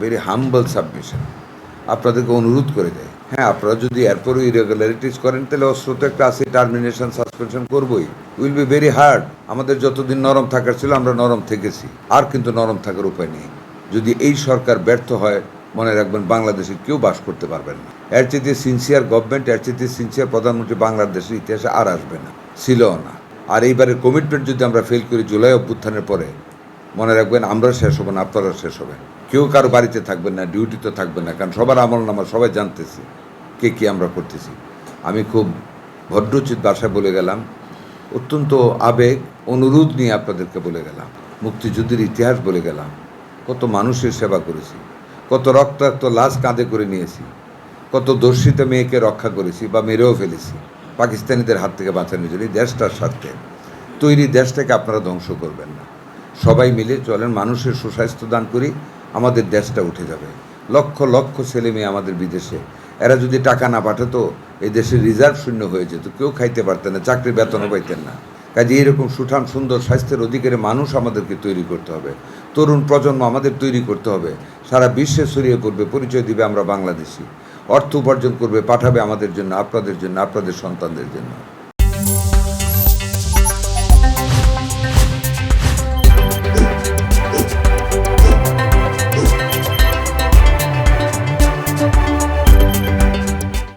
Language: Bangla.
ভেরি হাম্বল সাবমিশন, আপনাদেরকে অনুরোধ করে দেয়। হ্যাঁ, আপনারা যদি এরপরও ইরেগুলারিটিস করেন তাহলে অস্ত্র তো একটা আছে, টার্মিনেশন সাসপেনশন করবই। Will be very hard. আমাদের যতদিন নরম থাকার ছিল আমরা নরম থেকেছি, আর কিন্তু নরম থাকার উপায় নেই। যদি এই সরকার ব্যর্থ হয়, মনে রাখবেন বাংলাদেশে কেউ বাস করতে পারবেন না। এর চেয়ে সিনসিয়ার গভর্নমেন্ট, এর চেয়ে সিনসিয়ার প্রধানমন্ত্রী বাংলাদেশের ইতিহাসে আর আসবে না, ছিলও না। আর এইবারের কমিটমেন্ট যদি আমরা ফেল করি জুলাই অভ্যুত্থানের পরে, মনে রাখবেন আমরা শেষ হব না, আপনারা শেষ হবেন। কেউ কারো বাড়িতে থাকবেন না, ডিউটিতে থাকবেন না, কারণ সবার আমল নামা সবাই জানতেছি কে কী আমরা করতেছি। আমি খুব ভদ্রোচিত ভাষায় বলে গেলাম, অত্যন্ত আবেগ অনুরোধ নিয়ে আপনাদেরকে বলে গেলাম, মুক্তিযুদ্ধের ইতিহাস বলে গেলাম, কত মানুষের সেবা করেছি, কত রক্তাক্ত লাশ কাঁধে করে নিয়েছি, কত দর্শিত মেয়েকে রক্ষা করেছি বা মেরেও ফেলেছি পাকিস্তানিদের হাত থেকে বাঁচানোর জন্য। দেশটার স্বার্থে তৈরি দেশটাকে আপনারা ধ্বংস করবেন না। সবাই মিলে চলেন, মানুষের সুস্বাস্থ্য দান করি, আমাদের দেশটা উঠে যাবে। লক্ষ লক্ষ ছেলে মেয়ে আমাদের বিদেশে, এরা যদি টাকা না পাঠাতো এই দেশের রিজার্ভ শূন্য হয়ে যেত, কেউ খাইতে পারতেন না, চাকরি বেতনও পাইতেন না। কাজে এরকম সুঠাম সুন্দর স্বাস্থ্যের অধিকারী মানুষ আমাদেরকে তৈরি করতে হবে, তরুণ প্রজন্ম আমাদের তৈরি করতে হবে, সারা বিশ্বে ছড়িয়ে পড়বে, পরিচয় দিবে আমরা বাংলাদেশি, অর্থ উপার্জন করবে, পাঠাবে আমাদের জন্য, আপনাদের জন্য, আপনাদের সন্তানদের জন্য।